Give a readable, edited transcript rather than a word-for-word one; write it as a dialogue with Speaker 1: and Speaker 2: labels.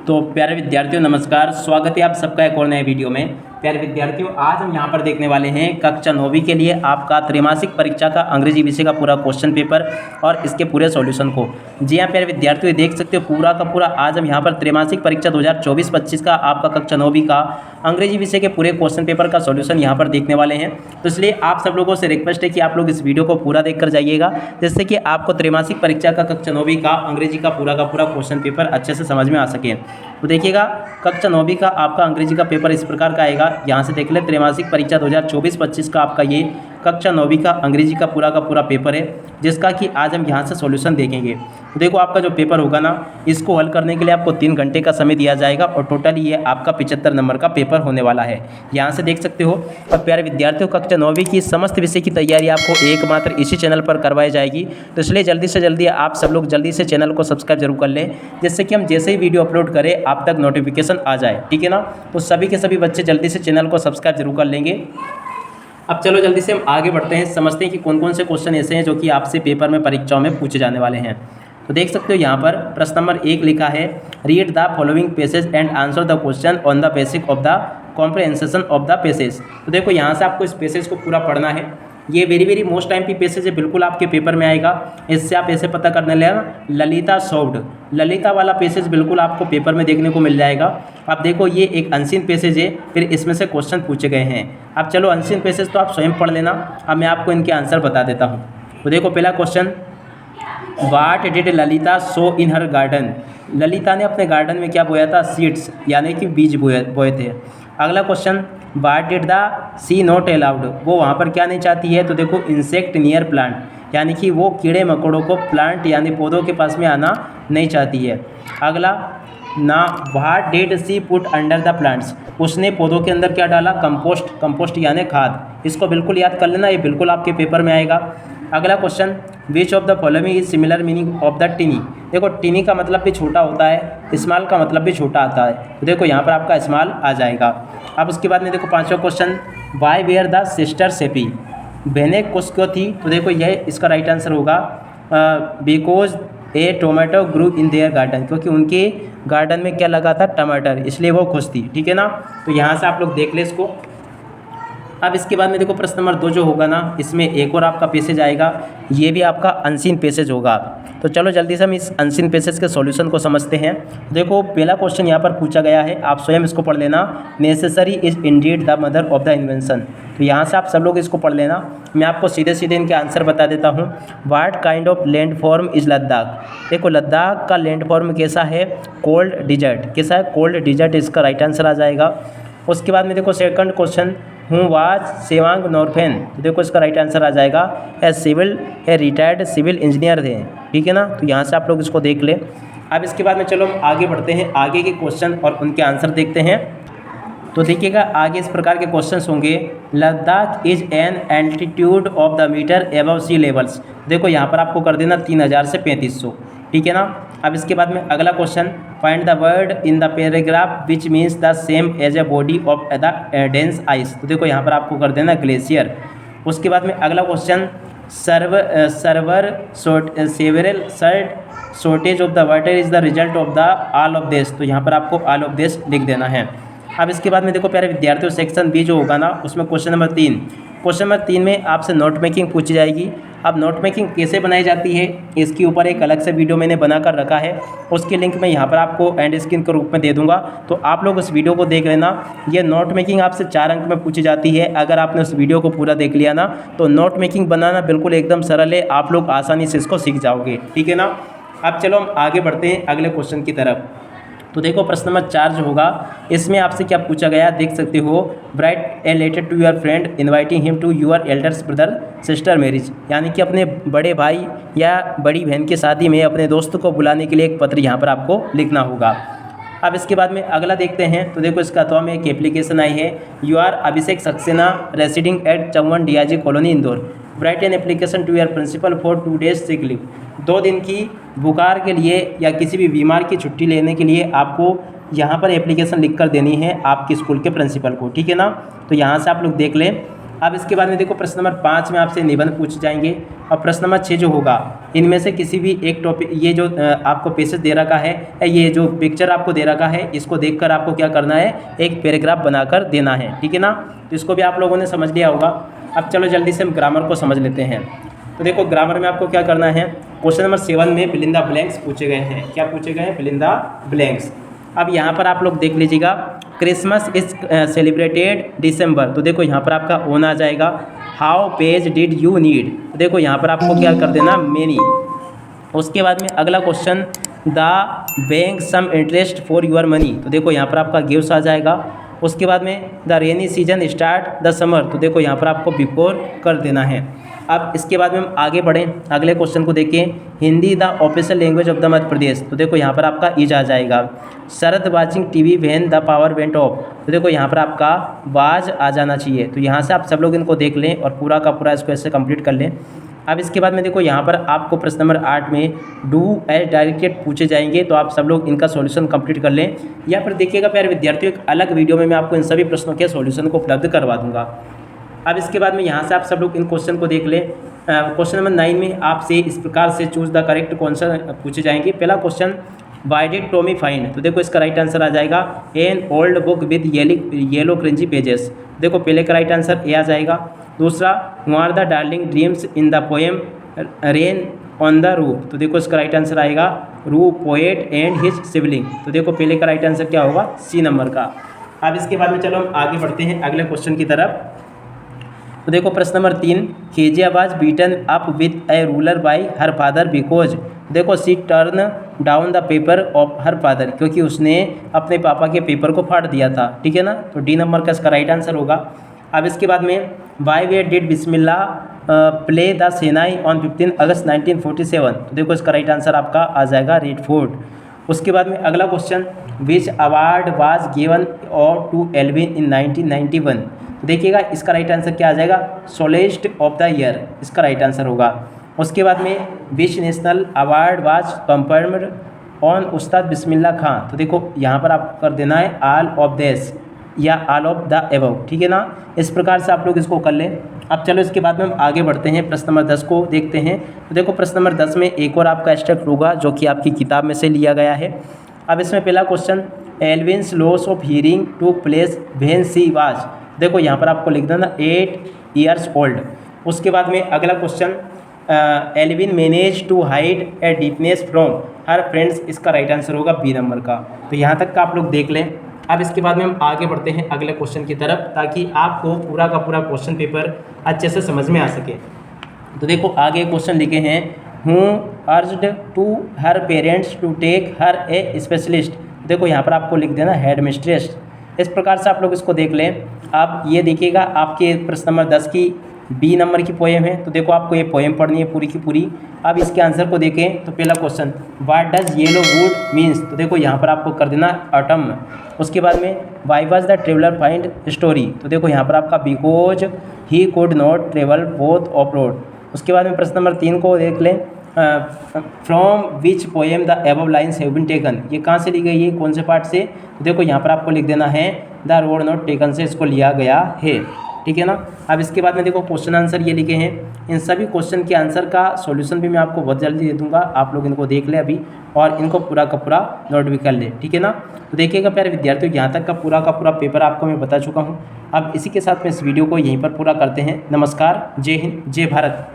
Speaker 1: तो प्यारे विद्यार्थियों नमस्कार, स्वागत है आप सबका एक और नए वीडियो में। प्यारे विद्यार्थियों, आज हम यहाँ पर देखने वाले हैं कक्षा 9वीं के लिए आपका त्रैमासिक परीक्षा का अंग्रेजी विषय का पूरा क्वेश्चन पेपर और इसके पूरे सॉल्यूशन को। जी हाँ प्यारे विद्यार्थियों, देख सकते हो पूरा का पूरा आज हम यहाँ पर त्रैमासिक परीक्षा 2024-25 का आपका कक्षा 9वीं का अंग्रेजी विषय के पूरे क्वेश्चन पेपर का सॉल्यूशन यहाँ पर देखने वाले हैं। तो इसलिए आप सब लोगों से रिक्वेस्ट है कि आप लोग इस वीडियो को पूरा देखकर जाइएगा, जिससे कि आपको त्रैमासिक परीक्षा का कक्षा 9वीं का अंग्रेजी का पूरा क्वेश्चन पेपर अच्छे से समझ में आ सके। तो देखिएगा, कक्षा 9वीं का आपका अंग्रेजी का पेपर इस प्रकार का आएगा। यहाँ से देख ले, त्रैमासिक परीक्षा 2024-25 का आपका ये कक्षा 9वीं का अंग्रेजी का पूरा पेपर है, जिसका कि आज हम यहाँ से सॉल्यूशन देखेंगे। तो देखो, आपका जो पेपर होगा ना, इसको हल करने के लिए आपको 3 घंटे का समय दिया जाएगा और टोटली ये आपका 75 नंबर का पेपर होने वाला है। यहाँ से देख सकते हो। और प्यारे विद्यार्थियों, कक्षा 9वीं की समस्त विषय की तैयारी आपको एकमात्र इसी चैनल पर करवाई जाएगी। तो इसलिए जल्दी से जल्दी आप सब लोग जल्दी से चैनल को सब्सक्राइब जरूर कर लें, जिससे कि हम जैसे ही वीडियो अपलोड करें आप तक नोटिफिकेशन आ जाए, ठीक है ना। तो सभी के सभी बच्चे जल्दी से चैनल को सब्सक्राइब जरूर कर लेंगे। अब चलो जल्दी से हम आगे बढ़ते हैं, समझते हैं कि कौन कौन से क्वेश्चन ऐसे हैं जो कि आपसे पेपर में परीक्षाओं में पूछे जाने वाले हैं। तो देख सकते हो यहाँ पर प्रश्न नंबर 1 लिखा है, read the following passage and answer the question on the basis of the comprehension of the passage. तो देखो, यहाँ से आपको इस पैसेज को पूरा पढ़ना है। ये वेरी मोस्ट टाइम की पैसेज है, बिल्कुल आपके पेपर में आएगा। इससे आप ऐसे पता करने लेना, ललिता सॉफ्ट, ललिता वाला पैसेज बिल्कुल आपको पेपर में देखने को मिल जाएगा। अब देखो, ये एक अनसीन पैसेज है, फिर इसमें से क्वेश्चन पूछे गए हैं। अब चलो, अनसीन पैसेज तो आप स्वयं पढ़ लेना, अब मैं आपको इनके आंसर बता देता हूँ। तो देखो, पहला question, what did Lalita so in her garden. Lalita ने अपने गार्डन में क्या बोया था? सीड्स, यानी कि बीज बोए थे। अगला question, what did the she not allowed, वो वहाँ पर क्या नहीं चाहती है? तो देखो, इंसेक्ट नियर प्लांट, यानी कि वो कीड़े मकोड़ों को प्लांट यानी पौधों के पास में आना नहीं चाहती है। अगला ना, what did she put under the plants, उसने पौधों के अंदर क्या डाला? कंपोस्ट, कंपोस्ट यानी खाद। इसको बिल्कुल याद कर लेना, ये बिल्कुल आपके पेपर में आएगा। अगला question, which of the following is similar meaning of the टिनी। देखो, टिनी का मतलब भी छोटा होता है, स्मॉल का मतलब भी छोटा आता है। तो देखो, यहाँ पर आपका स्मॉल आ जाएगा। अब उसके बाद में देखो, 5वां question, why were the sister sappy, बहनें कुछ क्यों थी? तो देखो, यह इसका राइट आंसर होगा because a tomato grew in their garden, क्योंकि उनके गार्डन में क्या लगा था? टमाटर, इसलिए वो खुश थी, ठीक है ना। तो यहाँ से आप लोग देख ले इसको। अब इसके बाद में देखो, प्रश्न नंबर 2 जो होगा ना, इसमें एक और आपका पैसेज आएगा, ये भी आपका अनसीन पैसेज होगा। तो चलो जल्दी से हम इस अनसीन पैसेज के सॉल्यूशन को समझते हैं। देखो, पहला क्वेश्चन यहाँ पर पूछा गया है, आप स्वयं इसको पढ़ लेना, necessary is Indeed the mother of the invention. तो यहाँ से आप सब लोग इसको पढ़ लेना, मैं आपको सीधे सीधे इनके आंसर बता देता हूँ। What kind of land form is Ladakh. देखो, लद्दाख का लैंड फॉर्म कैसा है? Cold desert. कैसा है? कोल्ड डिजर्ट, इसका राइट आंसर आ जाएगा। उसके बाद में देखो, सेकंड क्वेश्चन, हूँ वाज सेवांग नॉर्फेन। तो देखो, इसका राइट आंसर आ जाएगा ए रिटायर्ड सिविल इंजीनियर थे, ठीक है ना। तो यहाँ से आप लोग इसको देख लें। अब इसके बाद में चलो हम आगे बढ़ते हैं, आगे के क्वेश्चन और उनके आंसर देखते हैं। तो देखिएगा, आगे इस प्रकार के क्वेश्चंस होंगे, Ladakh is an altitude of the metre above sea levels. देखो, यहाँ पर आपको कर देना 3000 से 3500, ठीक है ना। अब इसके बाद में अगला question, find the word in the paragraph which means the same as a body of the dense ice. तो देखो, यहाँ पर आपको कर देना ग्लेशियर। उसके बाद में अगला question, server several sort shortage of the water is the result of the all of this. तो यहाँ पर आपको ऑल ऑफ दिस लिख देना है। अब इसके बाद में देखो प्यारे विद्यार्थियों, सेक्शन बी जो होगा ना, उसमें क्वेश्चन नंबर 3, क्वेश्चन नंबर 3 में आपसे नोट मेकिंग पूछी जाएगी। अब नोट मेकिंग कैसे बनाई जाती है, इसके ऊपर एक अलग से वीडियो मैंने बनाकर रखा है, उसकी लिंक मैं यहाँ पर आपको एंड स्क्रीन के रूप में दे दूंगा। तो आप लोग उस वीडियो को देख लेना। ये नोट मेकिंग आपसे 4 अंक में पूछी जाती है। अगर आपने उस वीडियो को पूरा देख लिया ना, तो नोट मेकिंग बनाना बिल्कुल एकदम सरल है, आप लोग आसानी से इसको सीख जाओगे, ठीक है ना। अब चलो हम आगे बढ़ते हैं अगले क्वेश्चन की तरफ। तो देखो, प्रश्न नंबर 4 जो होगा, इसमें आपसे क्या पूछा गया देख सकते हो, write a letter to your friend inviting him to your elders brother sister marriage, यानी कि अपने बड़े भाई या बड़ी बहन की शादी में अपने दोस्त को बुलाने के लिए एक पत्र यहाँ पर आपको लिखना होगा। अब इसके बाद में अगला देखते हैं। तो देखो, इसका तो में एक एप्लीकेशन आई है, you are Abhishek Saxena residing at चौवन DIG colony Indore, right an application to your principal for 2 days sick leave. 2 दिन की बुखार के लिए या किसी भी बीमार की छुट्टी लेने के लिए आपको यहाँ पर एप्लीकेशन लिख कर देनी है आपके स्कूल के प्रिंसिपल को, ठीक है ना। तो यहाँ से आप लोग देख लें। अब इसके बाद में देखो प्रश्न नंबर 5 में आपसे निबंध पूछ जाएंगे और प्रश्न नंबर 6 जो होगा इनमें से किसी भी एक टॉपिक, ये जो आपको पेसेज दे रखा है, ये जो पिक्चर आपको दे रखा है, इसको देखकर आपको क्या करना है, एक पैराग्राफ बनाकर देना है, ठीक है ना। तो इसको भी आप लोगों ने समझ लिया होगा। अब चलो जल्दी से हम ग्रामर को समझ लेते हैं। तो देखो ग्रामर में आपको क्या करना है, क्वेश्चन नंबर 7 में फिल इन द ब्लैंक्स पूछे गए हैं। क्या पूछे गए हैं? Fill in the blanks. अब यहाँ पर आप लोग देख लीजिएगा, क्रिसमस इज सेलिब्रेटेड दिसंबर, तो देखो यहाँ पर आपका ओन आ जाएगा। How page did you need, तो देखो यहाँ पर आपको क्या कर देना, मेनी। उसके बाद में अगला question, the bank some interest for your money, तो देखो यहाँ पर आपका गिव्स आ जाएगा। उसके बाद में the rainy season start the summer, तो देखो यहाँ पर आपको बिफोर कर देना है। अब इसके बाद में हम आगे बढ़ें, अगले क्वेश्चन को देखें, Hindi the official language of the Madhya Pradesh, तो देखो यहाँ पर आपका इज आ जाएगा। Sharad watching TV when the power went off, तो देखो यहाँ पर आपका वाज आ जाना चाहिए। तो यहाँ से आप सब लोग इनको देख लें और पूरा का पूरा इसको ऐसे कंप्लीट कर लें। अब इसके बाद में देखो यहाँ पर आपको प्रश्न नंबर 8 में डू एज डायरेक्टेड पूछे जाएंगे, तो आप सब लोग इनका सॉल्यूशन कंप्लीट कर लें। या फिर देखिएगा प्यारे विद्यार्थियों, एक अलग वीडियो में मैं आपको इन सभी प्रश्नों के सॉल्यूशन को उपलब्ध करवा दूंगा। अब इसके बाद में यहाँ से आप सब लोग इन क्वेश्चन को देख लें। क्वेश्चन नंबर 9 में आपसे इस प्रकार से चूज द करेक्ट आंसर पूछे जाएंगे। पहला question, why did Tommy find, तो देखो इसका राइट आंसर आ जाएगा an old book with yellow cringy pages, देखो पहले का राइट आंसर ए आ जाएगा। दूसरा, who are the darling dreams in the poem rain on the roof, तो देखो इसका राइट आंसर आएगा roof poet and his sibling, तो देखो पहले का राइट आंसर क्या होगा, सी नंबर का। अब इसके बाद में चलो हम आगे बढ़ते हैं अगले क्वेश्चन की तरफ। तो देखो प्रश्न number 3, Kezia was beaten up with a ruler by her father because, देखो she turn down the paper of her father, क्योंकि उसने अपने पापा के पेपर को फाड़ दिया था, ठीक है ना। तो डी नंबर का इसका राइट आंसर होगा। अब इसके बाद में why where did Bismillah play the shehnai on 15 August 1947, तो देखो इसका राइट आंसर आपका आ जाएगा रेड फोर्ट। उसके बाद में अगला question, which award was given और टू एल्विन इन 1991, देखिएगा इसका राइट आंसर क्या आ जाएगा, सोलिस्ट ऑफ द ईयर, इसका राइट आंसर होगा। उसके बाद में which national award was confirmed on उस्ताद बिस्मिल्लाह खां, तो देखो यहाँ पर आप कर देना है ऑल ऑफ दिस या ऑल ऑफ द एबव, ठीक है ना। इस प्रकार से आप लोग इसको कर लें। अब चलो इसके बाद में हम आगे बढ़ते हैं, प्रश्न नंबर 10 को देखते हैं। तो देखो प्रश्न नंबर 10 में एक और आपका एक्सट्रैक्ट होगा जो कि आपकी किताब में से लिया गया है। अब इसमें पहला question, Elvin's loss of hearing took place when she was, देखो यहाँ पर आपको लिख देना 8 ईयर्स ओल्ड। उसके बाद में अगला question, Elvin manage to hide a deepness from her friends, इसका राइट आंसर होगा बी नंबर का। तो यहाँ तक का आप लोग देख लें। अब इसके बाद में हम आगे बढ़ते हैं अगले क्वेश्चन की तरफ, ताकि आपको पूरा का पूरा क्वेश्चन पेपर अच्छे से समझ में आ सके। तो देखो आगे क्वेश्चन लिखे हैं, who urged to her parents to take her a specialist, देखो यहाँ पर आपको लिख देना हेड मिस्ट्रेस। इस प्रकार से आप लोग इसको देख लें। आप ये देखिएगा आपके प्रश्न नंबर 10 की बी नंबर की पोएम है, तो देखो आपको ये पोएम पढ़नी है पूरी की पूरी। अब इसके आंसर को देखें तो पहला question, what does yellow would means, तो देखो यहाँ पर आपको कर देना ऑटम। उसके बाद में why was the traveller find story, तो देखो यहाँ पर आपका because he could not travel both of road. उसके बाद में प्रश्न नंबर 3 को देख लें, from which poem the above lines have been taken, ये कहाँ से ली गई है, कौन से पार्ट से, तो देखो यहाँ पर आपको लिख देना है द रोड नॉट टेकन से इसको लिया गया है, ठीक है ना। अब इसके बाद में देखो क्वेश्चन आंसर ये लिखे हैं, इन सभी क्वेश्चन के आंसर का सॉल्यूशन भी मैं आपको बहुत जल्दी दे दूंगा, आप लोग इनको देख लें अभी और इनको पूरा का पूरा नोट भी कर लें, ठीक है ना। तो देखिएगा प्यारे विद्यार्थियों, यहाँ तक का पूरा पेपर आपको मैं बता चुका हूँ। अब इसी के साथ में इस वीडियो को यहीं पर पूरा करते हैं। नमस्कार, जय हिंद, जय भारत।